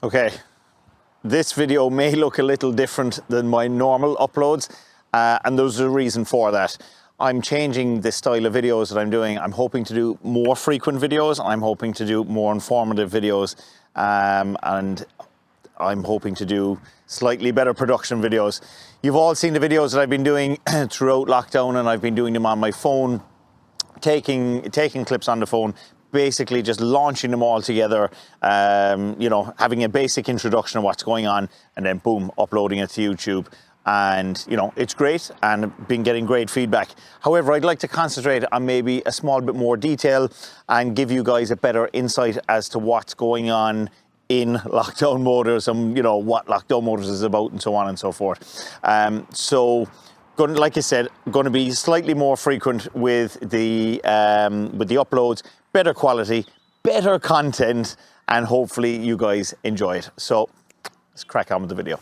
Okay, this video may look a little different than my normal uploads, and there's a reason for that. I'm changing the style of videos that I'm doing. I'm hoping to do more frequent videos. I'm hoping to do more informative videos, and I'm hoping to do slightly better production videos. You've all seen the videos that I've been doing throughout lockdown, and I've been doing them on my phone, taking clips on the phone, basically just launching them all together, you know, having a basic introduction of what's going on, and then boom, uploading it to YouTube. And you know, it's great and been getting great feedback. However, I'd like to concentrate on maybe a small bit more detail and give you guys a better insight as to what's going on in Lockdown Motors and, you know, what Lockdown Motors is about and so on and so forth. Like I said, going to be slightly more frequent with the uploads, better quality, better content, and hopefully you guys enjoy it. So let's crack on with the video.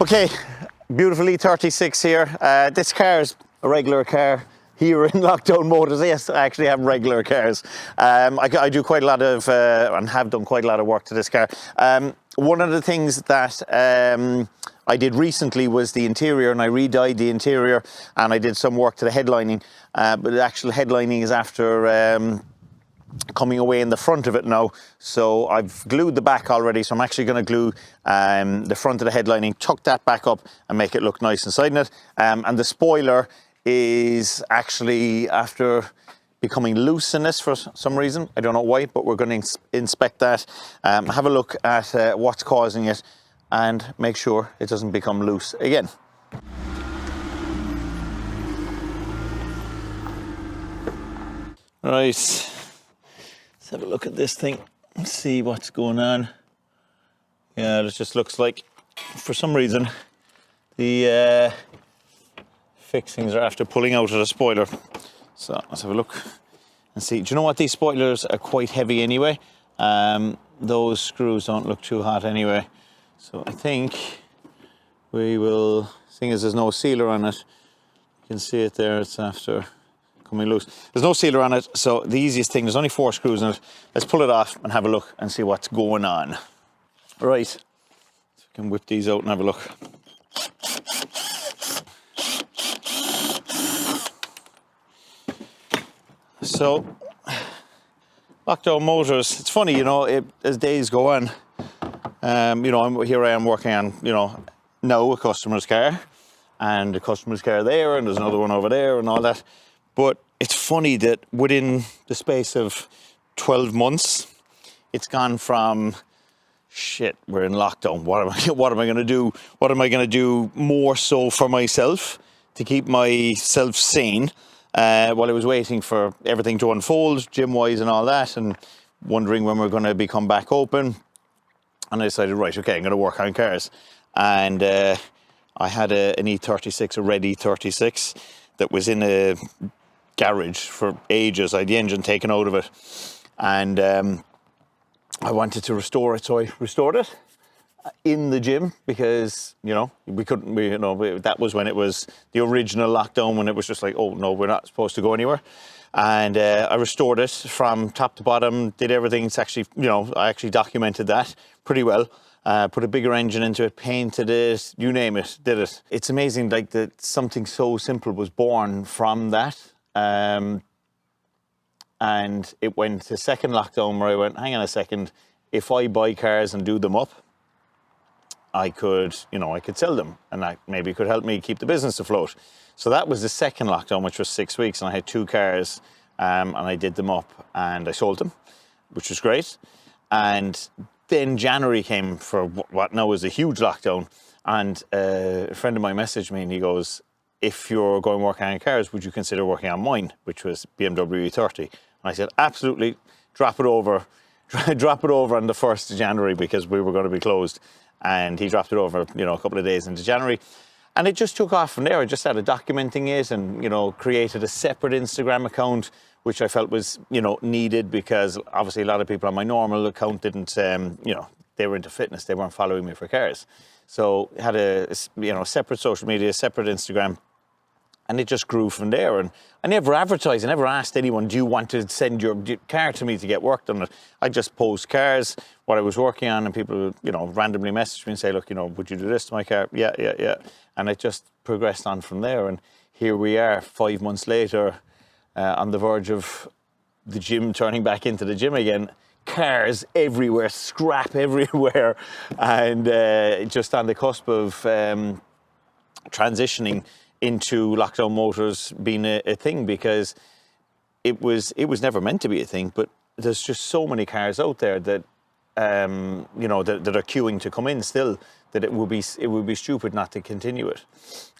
Okay, beautiful E36 here. This car is a regular car here in Lockdown Motors. Yes, I actually have regular cars. I do quite a lot of, and have done quite a lot of work to this car. One of the things that I did recently was the interior, and I re-dyed the interior, and I did some work to the headlining. But the actual headlining is after coming away in the front of it now. So I've glued the back already, so I'm actually going to glue the front of the headlining, tuck that back up and make it look nice inside it. And the spoiler is actually after becoming loose in this for some reason. I don't know why, but we're going to inspect that, have a look at what's causing it, and make sure it doesn't become loose again. Right. Have a look at this thing and see what's going on. Yeah, it just looks like for some reason the fixings are after pulling out of the spoiler. So let's have a look and see. Do you know what? These spoilers are quite heavy anyway. Those screws don't look too hot anyway. So I think we will, seeing as there's no sealer on it, you can see it there, it's after coming loose. There's no sealer on it, so the easiest thing, there's only 4 screws in it. Let's pull it off and have a look and see what's going on. Right, so we can whip these out and have a look. So, Lockdown Motors, it's funny, you know, as days go on, you know, here I am working on, you know, now a customer's car, and a customer's car there, and there's another one over there and all that. But it's funny that within the space of 12 months, it's gone from, shit, we're in lockdown. What am I going to do? What am I going to do more so for myself to keep myself sane while I was waiting for everything to unfold, gym-wise and all that, and wondering when we're going to become back open. And I decided, right, okay, I'm going to work on cars. And I had an E36, a red E36, that was in a garage for ages. I had the engine taken out of it, and I wanted to restore it, so I restored it in the gym because, you know, that was when it was the original lockdown, when it was just like, oh no, we're not supposed to go anywhere. And I restored it from top to bottom, did everything. It's actually, you know, I actually documented that pretty well. Put a bigger engine into it, painted it, you name it, did it. It's amazing, like, that something so simple was born from that. And it went to second lockdown where I went, hang on a second, if I buy cars and do them up, I could, you know, I could sell them, and that maybe could help me keep the business afloat. So that was the second lockdown, which was 6 weeks, and I had 2 cars, and I did them up and I sold them, which was great. And then January came for what now is a huge lockdown, and a friend of mine messaged me and he goes, if you're going working on cars, would you consider working on mine, which was BMW E30? And I said, absolutely, drop it over on the 1st of January because we were going to be closed. And he dropped it over, you know, a couple of days into January. And it just took off from there. I just started documenting it and, you know, created a separate Instagram account, which I felt was, you know, needed because obviously a lot of people on my normal account didn't, you know, they were into fitness. They weren't following me for cars. So had a separate social media, separate Instagram, and it just grew from there. And I never advertised. I never asked anyone, do you want to send your car to me to get worked on it? I just post cars, what I was working on, and people, randomly message me and say, look, would you do this to my car? Yeah. And it just progressed on from there. And here we are 5 months later, on the verge of the gym turning back into the gym again. Cars everywhere, scrap everywhere, and just on the cusp of transitioning into Lockdown Motors being a thing, because it was never meant to be a thing, but there's just so many cars out there that that are queuing to come in still, that it would be stupid not to continue it.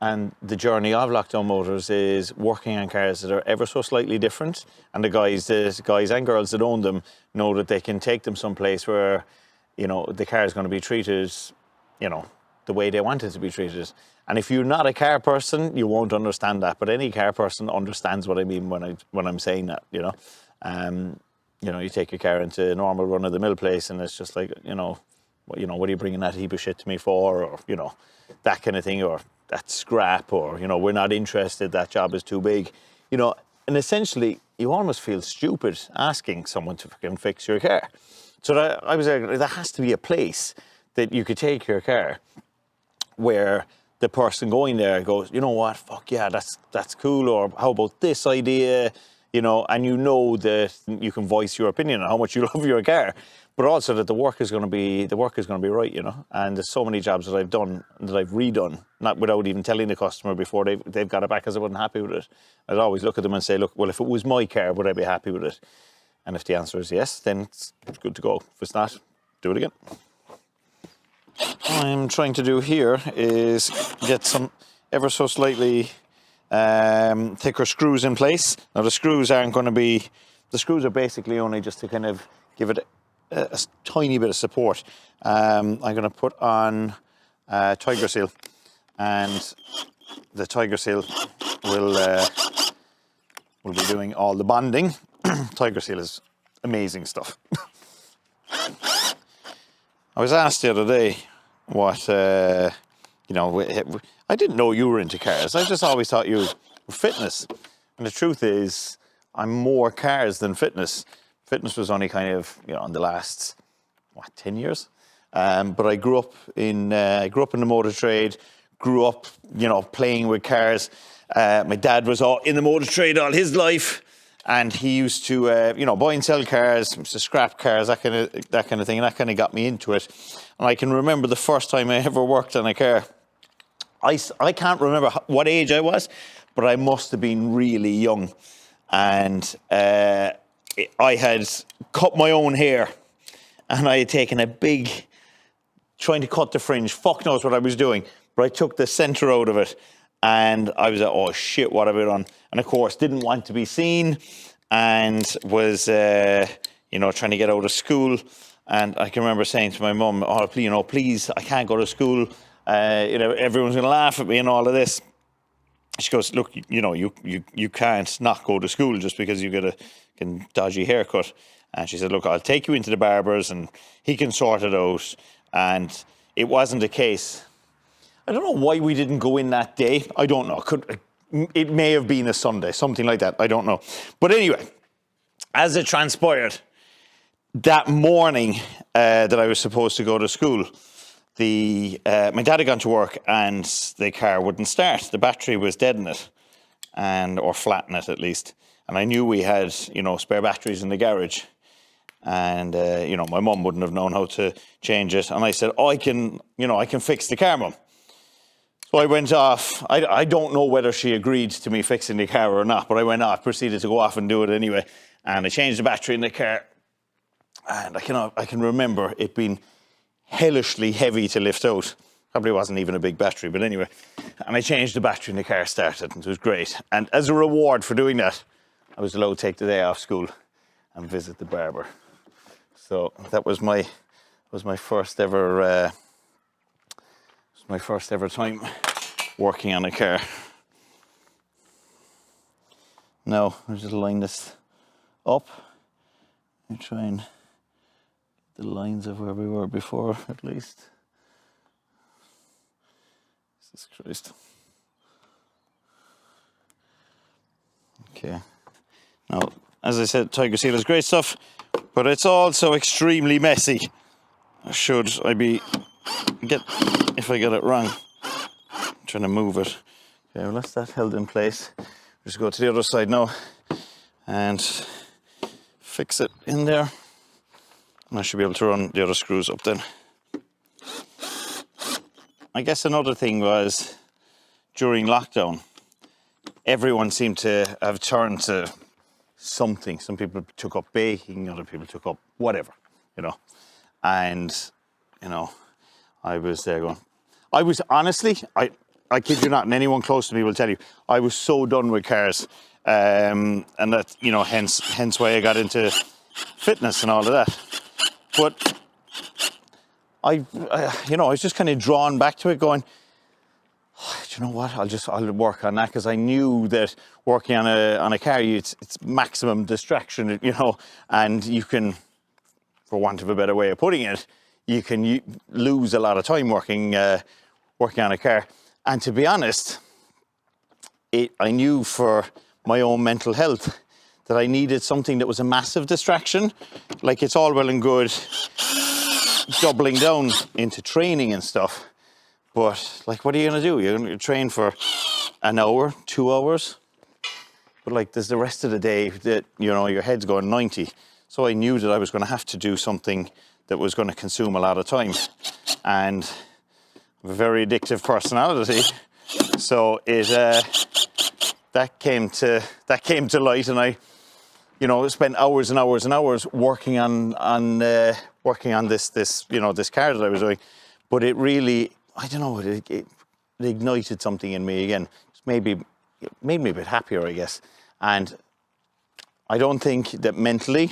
And the journey of Lockdown Motors is working on cars that are ever so slightly different, and the guys and girls that own them know that they can take them someplace where the car is going to be treated the way they want it to be treated. And if you're not a car person, you won't understand that. But any car person understands what I mean when I'm saying that. You take your car into a normal run-of-the-mill place, and it's just like, what are you bringing that heap of shit to me for, or that kind of thing, or that scrap, or we're not interested, that job is too big, and essentially you almost feel stupid asking someone to fucking fix your car. So I was like, there has to be a place that you could take your car where the person going there goes, you know what, fuck yeah, that's cool, or how about this idea, and that you can voice your opinion on how much you love your car, but also that the work is going to be right, And there's so many jobs that I've done, that I've redone, not without even telling the customer before they've got it back because I wasn't happy with it. I'd always look at them and say, look, well, if it was my car, would I be happy with it? And if the answer is yes, then it's good to go. If it's not, do it again. What I'm trying to do here is get some ever so slightly thicker screws in place. Now the screws are basically only just to kind of give it a tiny bit of support. I'm going to put on Tiger Seal, and the Tiger Seal will be doing all the bonding. Tiger Seal is amazing stuff. I was asked the other day what, I didn't know you were into cars. I just always thought you were fitness. And the truth is, I'm more cars than fitness. Fitness was only kind of, in the last, 10 years? But I grew up in the motor trade, grew up, playing with cars. My dad was all in the motor trade all his life. And he used to, buy and sell cars, to scrap cars, that kind of thing. And that kind of got me into it. And I can remember the first time I ever worked on a car. I can't remember what age I was, but I must have been really young. And I had cut my own hair, and I had taken trying to cut the fringe. Fuck knows what I was doing. But I took the center out of it. And I was like, oh shit, what have I done? And of course, didn't want to be seen, and was, trying to get out of school. And I can remember saying to my mum, oh, please, I can't go to school. Everyone's going to laugh at me and all of this. She goes, look, you can't not go to school just because you get a dodgy haircut. And she said, look, I'll take you into the barber's and he can sort it out. And it wasn't a case. I don't know why we didn't go in that day. I don't know. It may have been a Sunday, something like that. I don't know. But anyway, as it transpired, that morning that I was supposed to go to school, my dad had gone to work and the car wouldn't start. The battery was dead in it, or flat in it at least. And I knew we had, spare batteries in the garage. And, my mum wouldn't have known how to change it. And I said, I can fix the car, Mum. So I went off. I don't know whether she agreed to me fixing the car or not, but I went off, proceeded to go off and do it anyway. And I changed the battery in the car. And I can remember it being hellishly heavy to lift out. Probably wasn't even a big battery, but anyway. And I changed the battery and the car started, and it was great. And as a reward for doing that, I was allowed to take the day off school and visit the barber. So that was my first ever time working on a car. Now, I'll just line this up and try and get the lines of where we were before, at least. Jesus Christ. Okay. Now, as I said, Tiger Seal is great stuff, but it's also extremely messy. Should I be if I get it wrong? I'm trying to move it. Okay, well, that's that held in place. Just go to the other side now and fix it in there. And I should be able to run the other screws up then. I guess another thing was, during lockdown, everyone seemed to have turned to something. Some people took up baking, other people took up whatever, you know. And, you know, I was there going, I was honestly, I kid you not, and anyone close to me will tell you, I was so done with cars. And that, you know, hence why I got into fitness and all of that. But I you know, I was just kind of drawn back to it going, oh, do you know what, I'll work on that, because I knew that working on a car, it's maximum distraction, you know, and you can, for want of a better way of putting it, you can lose a lot of time working on a car. And to be honest, I knew for my own mental health that I needed something that was a massive distraction. Like, it's all well and good doubling down into training and stuff, but like, what are you gonna do? You're gonna train for an hour, 2 hours, but like, there's the rest of the day that, you know, your head's going 90. So I knew that I was gonna have to do something that was gonna consume a lot of time, and I have a very addictive personality, so that came to light, and I, you know, spent hours and hours and hours working on this you know, this car that I was doing. But it really, I don't know, it ignited something in me again. Maybe it made me a bit happier, I guess. And I don't think that mentally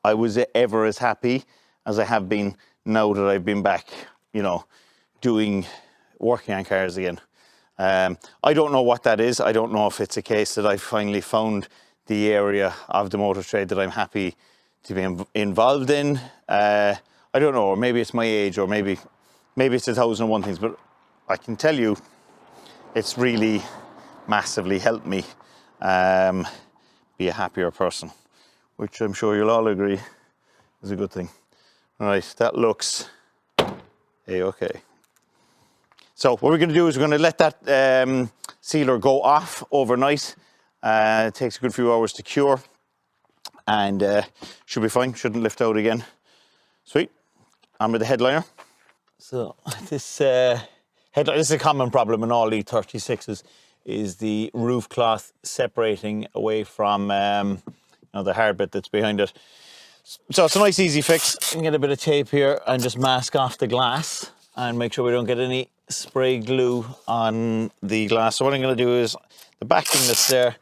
I was ever as happy as I have been now that I've been back, you know, working on cars again. I don't know what that is. I don't know if it's a case that I finally found the area of the motor trade that I'm happy to be involved in. I don't know, or maybe it's my age, or maybe it's 1,001 things, but I can tell you it's really massively helped me be a happier person, which I'm sure you'll all agree is a good thing. All right, that looks A-okay. So what we're going to do is we're going to let that sealer go off overnight. It takes a good few hours to cure, and should be fine, shouldn't lift out again. Sweet. On with the headliner. So this is a common problem in all E36s, is the roof cloth separating away from you know, the hard bit that's behind it. So it's a nice easy fix. You can get a bit of tape here and just mask off the glass and make sure we don't get any spray glue on the glass. So what I'm going to do is, the backing that's there, a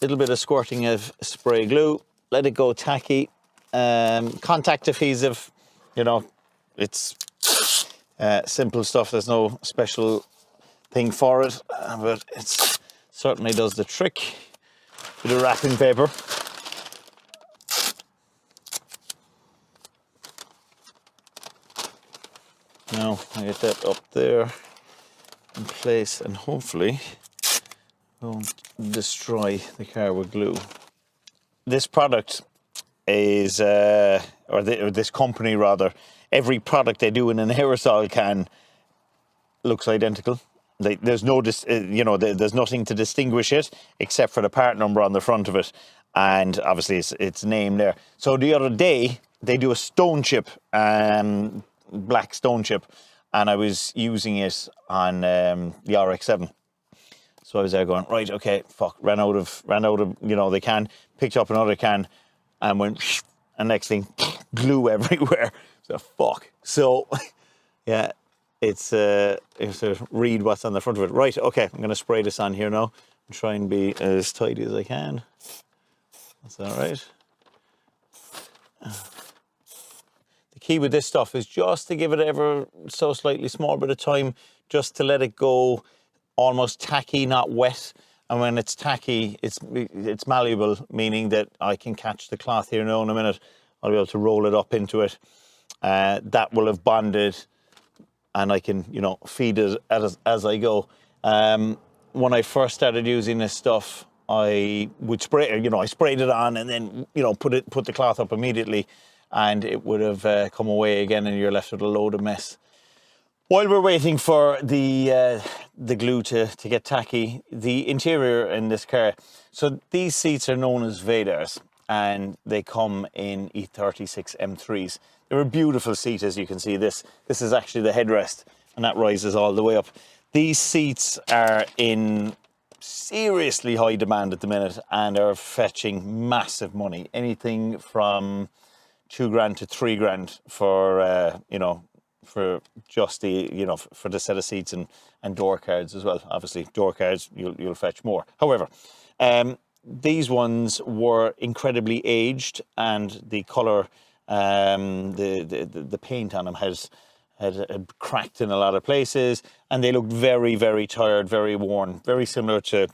little bit of squirting of spray glue, let it go tacky. Contact adhesive, you know, it's simple stuff. There's no special thing for it, but it certainly does the trick. Bit of wrapping paper. Now I get that up there in place, and hopefully won't destroy the car with glue. This product is, or this company rather, every product they do in an aerosol can looks identical. There's no, you know, there's nothing to distinguish it except for the part number on the front of it, and obviously its name there. So the other day they do a stone chip, black stone chip, and I was using it on the RX-7. So I was there going, right, okay, fuck, ran out of, you know, the can, picked up another can, and went, and next thing, glue everywhere. So fuck. So yeah, it's you have to read what's on the front of it. Right, okay, I'm gonna spray this on here now and try and be as tidy as I can. That's all right. The key with this stuff is just to give it ever so slightly small bit of time, just to let it go almost tacky, not wet. And when it's tacky, it's malleable, meaning that I can catch the cloth here now in a minute. I'll be able to roll it up into it. That will have bonded, and I can, you know, feed it as I go. When I first started using this stuff, I would spray, you know, I sprayed it on and then, you know, put the cloth up immediately, and it would have come away again, and you're left with a load of mess. While we're waiting for the glue to get tacky, the interior in this car, so these seats are known as Vadars, and they come in E36 M3s. They're a beautiful seat, as you can see. This is actually the headrest, and that rises all the way up. These seats are in seriously high demand at the minute and are fetching massive money. Anything from $2,000 to $3,000 for, you know, for just the, you know, for the set of seats and door cards as well. Obviously, door cards, you'll fetch more. However, these ones were incredibly aged, and the colour, the paint on them had cracked in a lot of places, and they looked very, very tired, very worn, very similar to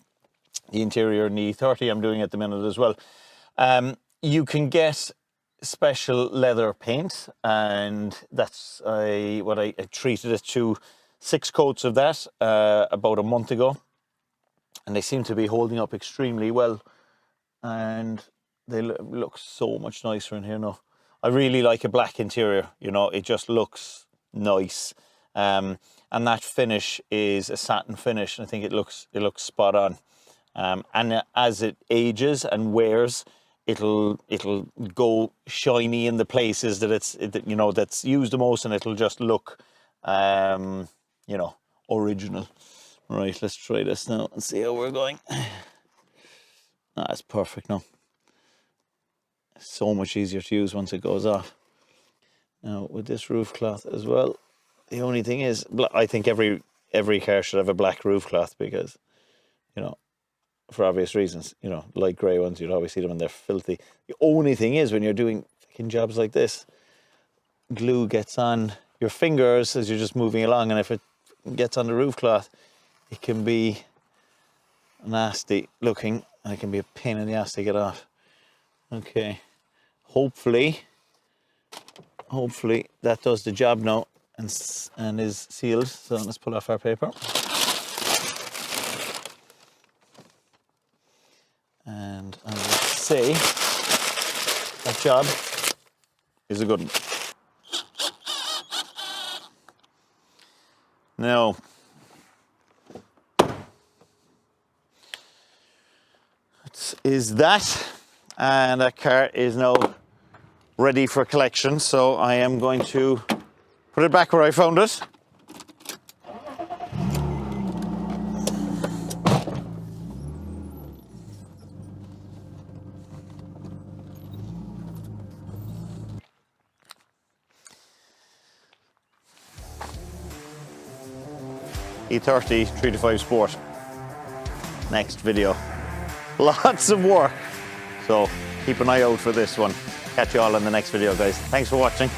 the interior in the E30 I'm doing at the minute as well. You can get special leather paint, and that's what I treated it to 6 coats of that about a month ago, and they seem to be holding up extremely well, and they look so much nicer in here now. I really like a black interior, you know, it just looks nice, and that finish is a satin finish, and I think it looks spot on, and as it ages and wears, it'll go shiny in the places that you know, that's used the most, and it'll just look you know, original. Right, let's try this now and see how we're going. That's perfect now. So much easier to use once it goes off. Now with this roof cloth as well, the only thing is, I think every car should have a black roof cloth, because, you know, for obvious reasons, you know, light grey ones, you'd always see them and they're filthy. The only thing is, when you're doing fucking jobs like this, glue gets on your fingers as you're just moving along, and if it gets on the roof cloth, it can be nasty looking, and it can be a pain in the ass to get off. Okay, hopefully that does the job now and is sealed. So let's pull off our paper. And I will say that job is a good one. Now, is that, and that car is now ready for collection, so I am going to put it back where I found it. E30 325 Sport. Next video. Lots of work. So keep an eye out for this one. Catch you all in the next video, guys. Thanks for watching.